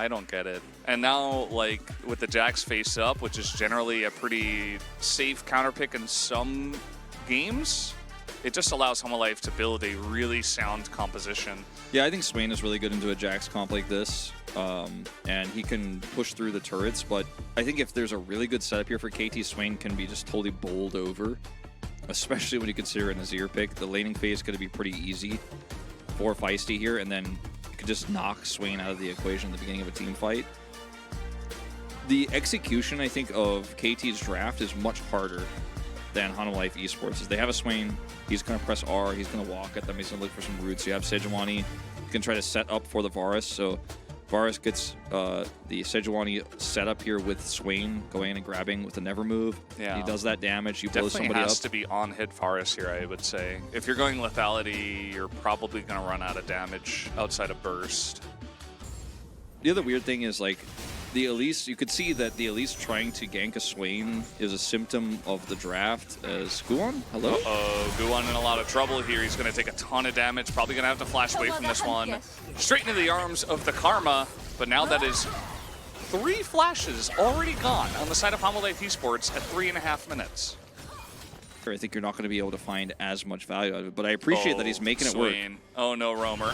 I don't get it. And now, like, with the Jax face up, which is generally a pretty safe counter pick in some games, it just allows Homolife to build a really sound composition. Yeah, I think Swain is really good into a Jax comp like this, and he can push through the turrets, but I think if there's a really good setup here for KT, Swain can be just totally bowled over, especially when you consider an Azir pick. The laning phase is going to be pretty easy for Feisty here, and then you could just knock Swain out of the equation at the beginning of a team fight. The execution, I think, of KT's draft is much harder than Homolife Esports. Is they have a Swain, he's going to press R, he's going to walk at them, he's going to look for some roots. You have Sejuani, you can try to set up for the Varus, so Varus gets the Sejuani set up here with Swain going and grabbing with the Never move. Yeah. He does that damage, you blow somebody up. Definitely has to be on-hit Varus here, I would say. If you're going lethality, you're probably going to run out of damage outside of burst. The other weird thing is, like, the Elise, you could see that the Elise trying to gank a Swain is a symptom of the draft. As Guwon, hello? Uh-oh, Guwon in a lot of trouble here. He's going to take a ton of damage. Probably going to have to flash away from this one. Straight into the arms of the Karma. But now that is 3 flashes already gone on the side of Homolife Esports at 3.5 minutes. I think you're not going to be able to find as much value out of it, but I appreciate that he's making it work. Oh no, Roamer.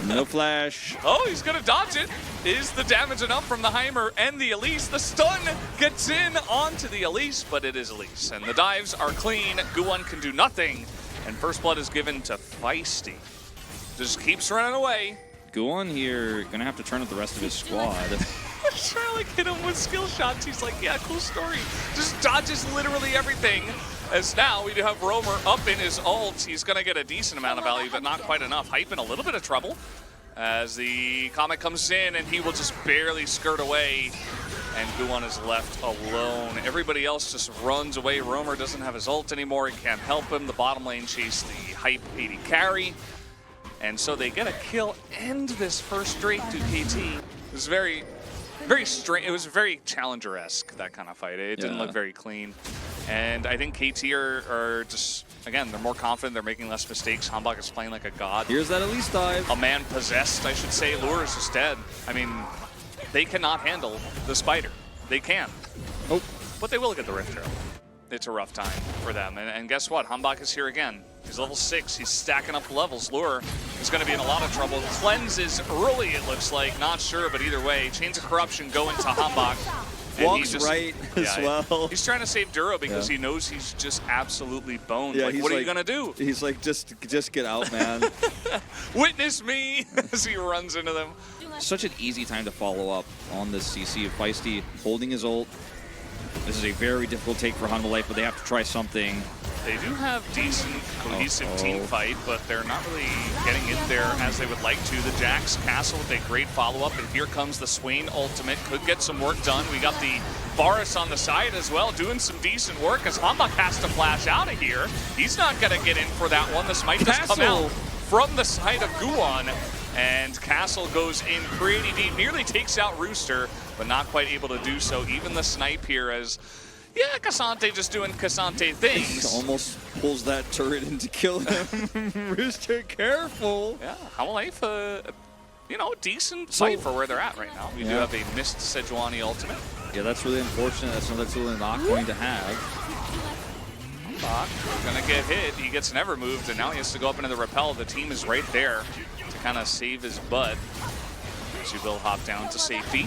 No flash. Oh, he's going to dodge it. Is the damage enough from the Heimer and the Elise? The stun gets in onto the Elise, but it is Elise. And the dives are clean. Guwon can do nothing. And first blood is given to Feisty. Just keeps running away. Guwon here going to have to turn up the rest of his squad. Trying to like hit him with skill shots. He's like, yeah, cool story. Just dodges literally everything. As now we do have Roamer up in his ult. He's going to get a decent amount of value, but not quite enough. Hype in a little bit of trouble as the Comet comes in, and he will just barely skirt away. And Guwon is left alone. Everybody else just runs away. Roamer doesn't have his ult anymore. He can't help him. The bottom lane chase the Hype 80 carry. And so they get a kill and this first Drake to KT. It was very strange. It was very Challenger-esque, that kind of fight. It didn't look very clean. And I think KT are just, again, they're more confident. They're making less mistakes. Hanbok is playing like a god. Here's that Elise dive. A man possessed, I should say. Lure is just dead. I mean, they cannot handle the spider. They can. Oh. But they will get the Rift Arrow. It's a rough time for them. And guess what? Hanbok is here again. He's level 6. He's stacking up levels. Lure is going to be in a lot of trouble. Cleanses early, it looks like. Not sure, but either way, Chains of Corruption go into Hanbok. Walks just, right as well. He's trying to save Duro because he knows he's just absolutely boned. Yeah, like, what are you going to do? He's like, just get out, man. Witness me as he runs into them. Such an easy time to follow up on this CC of Feisty holding his ult. This is a very difficult take for Homolife, but they have to try something. They do have decent, cohesive team fight, but they're not really getting in there as they would like to. The Jax Castle with a great follow-up, and here comes the Swain ultimate. Could get some work done. We got the Varus on the side as well, doing some decent work as Hanbok has to flash out of here. He's not going to get in for that one. This might just come out from the side of Guwon. And Castle goes in pretty deep, nearly takes out Rooster, but not quite able to do so. Even the snipe here as, yeah, Cassante just doing Cassante things. Almost pulls that turret in to kill him. Rooster, careful. Yeah, Homolife, you know, decent fight for where they're at right now. We do have a missed Sejuani ultimate. Yeah, that's really unfortunate. That's something that's really not going to have. Gonna get hit. He gets never moved, and now he has to go up into the rappel. The team is right there to kind of save his butt. As he will hop down to safety.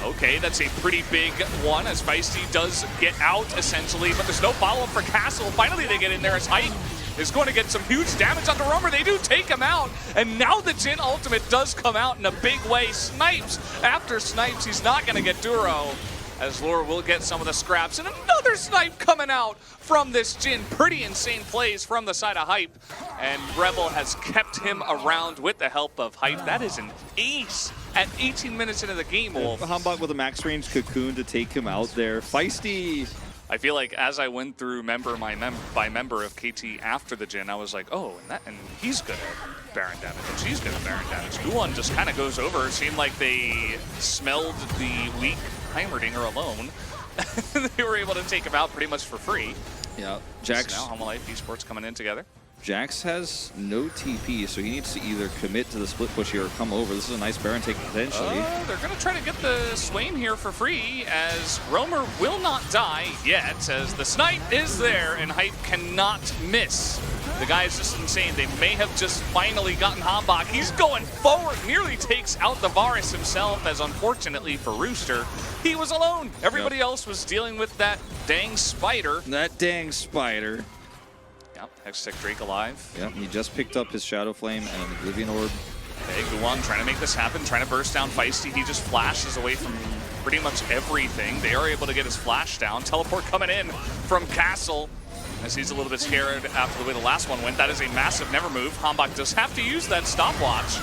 Okay, that's a pretty big one as Feisty does get out essentially, but there's no follow-up for Castle. Finally, they get in there as Hype is going to get some huge damage onto Roamer. They do take him out, and now the Jin ultimate does come out in a big way. Snipes after snipes. He's not going to get Duro, as Lure will get some of the scraps, and another snipe coming out from this Jin. Pretty insane plays from the side of Hype, and Rebel has kept him around with the help of Hype. That is an ace at 18 minutes into the game, Wolf. Hanbok with a max range cocoon to take him out there. Feisty. I feel like as I went through member by member of KT after the Jin, I was like, oh, and he's good at Baron damage, and she's good at Baron damage. Guwon just kind of goes over. It seemed like they smelled the weak Heimerdinger alone. They were able to take him out pretty much for free. Yeah, Jax. So now Homolife Esports coming in together. Jax has no TP, so he needs to either commit to the split push here or come over. This is a nice Baron take potentially. They're going to try to get the Swain here for free, as Romer will not die yet, as the snipe is there, and Hype cannot miss. The guy is just insane. They may have just finally gotten Hambach. He's going forward, nearly takes out the Varus himself, as unfortunately for Rooster, he was alone. Everybody else was dealing with that dang spider. That dang spider. Yep, Hextech Drake alive. Yep, he just picked up his Shadow Flame and an Oblivion Orb. Okay, Guwon trying to make this happen, trying to burst down Feisty. He just flashes away from pretty much everything. They are able to get his flash down. Teleport coming in from Castle, as he's a little bit scared after the way the last one went. That is a massive never move. Hambach does have to use that stopwatch.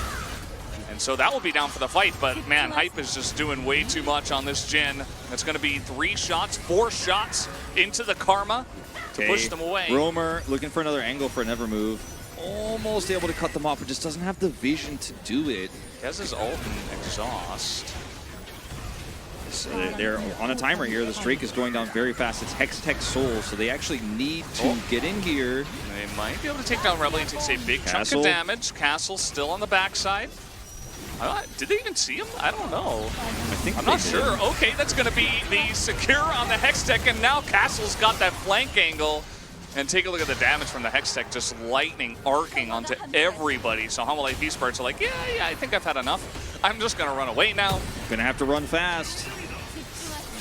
And so that will be down for the fight, but man, Hype is just doing way too much on this Jhin. It's going to be 4 shots into the Karma to push them away. Romer looking for another angle for a never move. Almost able to cut them off, but just doesn't have the vision to do it. He has his ult and exhaust. So they're on a timer here. The Drake is going down very fast. It's Hextech Soul, so they actually need to get in here. They might be able to take down Rebel. He takes a big chunk of damage. Castle still on the backside. Did they even see him? I don't know. I'm not sure. Okay, that's going to be the secure on the Hextech, and now Castle's got that flank angle. And take a look at the damage from the Hextech, just lightning arcing onto everybody. So Hanwha Life Esports are like, yeah, I think I've had enough. I'm just going to run away now. Gonna have to run fast.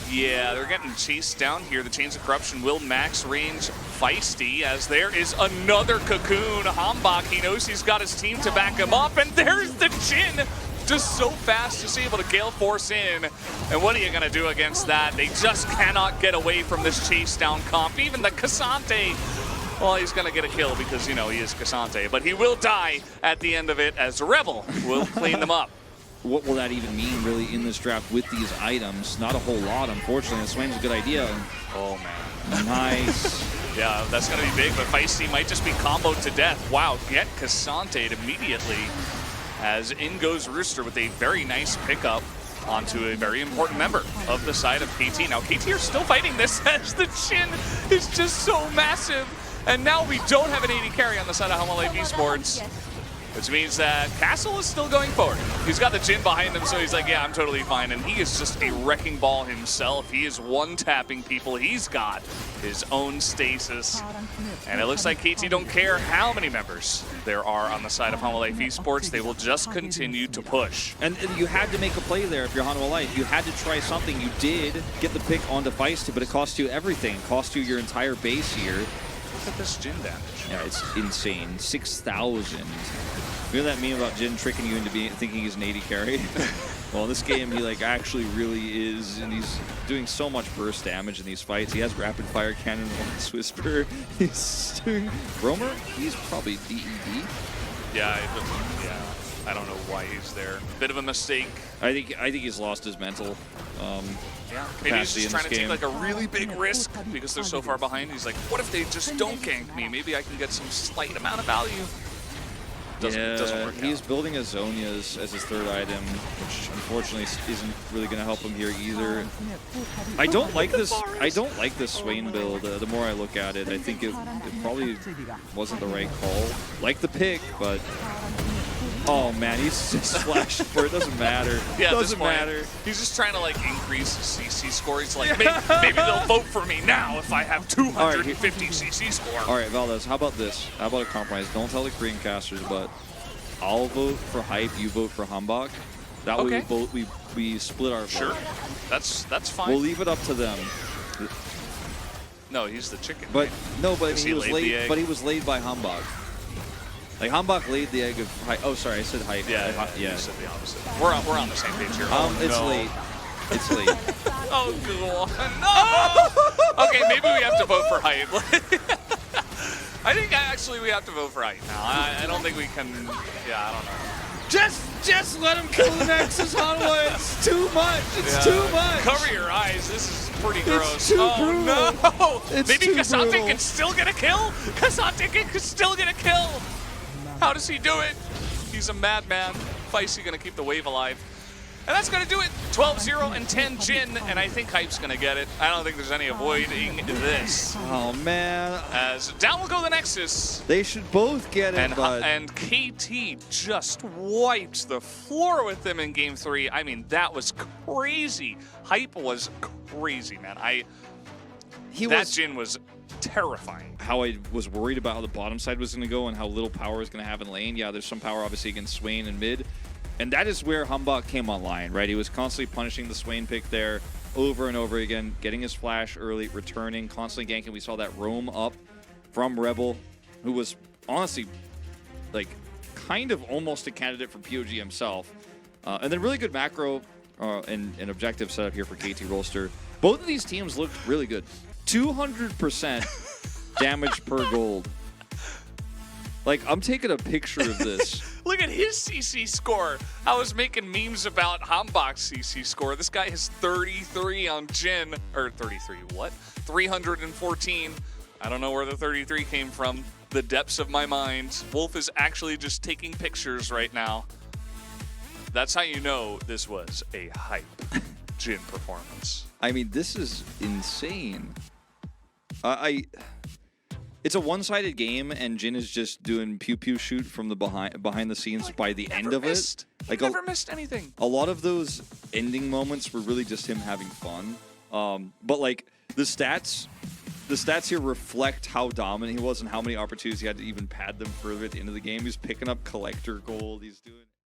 Yeah, they're getting chased down here. The Chains of Corruption will max range Feisty, as there is another Cocoon. Hambach, he knows he's got his team to back him up, and there's the Jhin. Just so fast, just able to Gale Force in. And what are you gonna do against that? They just cannot get away from this chase down comp. Even the Cassante, well, he's gonna get a kill because, you know, he is Cassante, but he will die at the end of it, as Rebel will clean them up. What will that even mean, really, in this draft with these items? Not a whole lot, unfortunately. The Swain's a good idea. Oh, man. Nice. Yeah, that's going to be big, but Feisty might just be comboed to death. Wow, get Cassante immediately, as in goes Rooster with a very nice pickup onto a very important member of the side of KT. Now, KT are still fighting this, as the Jhin is just so massive. And now we don't have an AD carry on the side of Hanwha Life Esports, which means that Castle is still going forward. He's got the Jhin behind him, so he's like, yeah, I'm totally fine. And he is just a wrecking ball himself. He is one-tapping people. He's got his own stasis. And it looks like KT don't care how many members there are on the side of Hanwha Life Esports. They will just continue to push. And you had to make a play there if you're Hanwha Life. You had to try something. You did get the pick onto Feisty, but it cost you everything. It cost you your entire base here. Look at this Jhin damage. Yeah, it's insane. 6,000. You know that meme about Jhin tricking you into thinking he's an AD carry? Well, in this game, he like actually really is, and he's doing so much burst damage in these fights. He has rapid fire cannon, Lance Whisper. He's doing Romer. He's probably DED. Yeah, I don't know why he's there. Bit of a mistake. I think he's lost his mental. Yeah, maybe he's just trying to take like a really big risk because they're so far behind. He's like, what if they just don't gank me? Maybe I can get some slight amount of value. Doesn't work he's out. building a Zhonya's as his third item, which unfortunately isn't really going to help him here either. I don't like this. I don't like this Swain build. The more I look at it, I think it probably wasn't the right call. Like the pick, but oh man, he's just flashing for it. Doesn't matter. Yeah, doesn't matter. He's just trying to like increase CC score. He's like, maybe they'll vote for me now if I have 250 CC score. All right, Valdez, how about this? How about a compromise? Don't tell the Korean casters, but I'll vote for Hype. You vote for Hambach. That way we split our vote. Sure, that's fine. We'll leave it up to them. No, he's the chicken. But no, but he he was laid. egg? But he was laid by Hambach. Like Hambach laid the egg of Hype. Oh, sorry, I said Hype. Yeah. You said the opposite. We're on the same page here. It's late. It's late. Oh, cool. No! Okay, maybe we have to vote for Hype. I think actually we have to vote for Hype now. I don't think we can. Yeah, I don't know. Just let him kill the Nexus, Hanwha. It's too much. It's too much. Cover your eyes. This is pretty gross. It's too brutal. No! It's maybe too Cassante brutal. can still get a kill. Cassante can still get a kill. How does he do it? He's a madman. Feisty gonna keep the wave alive. And that's going to do it. 12-0 and 10 Jin, and I think Hype's going to get it. I don't think there's any avoiding this. Oh, man. As down will go the Nexus. They should both get it, And KT just wiped the floor with them in Game 3. I mean, that was crazy. Hype was crazy, man. That Jin was terrifying. How I was worried about how the bottom side was going to go and how little power is going to have in lane. Yeah, there's some power obviously against Swain and mid. And that is where Humbug came online, right? He was constantly punishing the Swain pick there over and over again, getting his flash early, returning, constantly ganking. We saw that roam up from Rebel, who was honestly like kind of almost a candidate for POG himself. And then really good macro and objective setup here for KT Rolster. Both of these teams looked really good. 200% damage per gold. Like, I'm taking a picture of this. Look at his CC score. I was making memes about Hambach's CC score. This guy has 33 on Jin. Or 33, what? 314. I don't know where the 33 came from. The depths of my mind. Wolf is actually just taking pictures right now. That's how you know this was a hype Jin performance. I mean, this is insane. It's a one-sided game, and Jin is just doing pew-pew shoot from the behind the scenes by the end of it. Like, never missed anything. A lot of those ending moments were really just him having fun. But like the stats here reflect how dominant he was and how many opportunities he had to even pad them further at the end of the game. He's picking up collector gold. He's doing.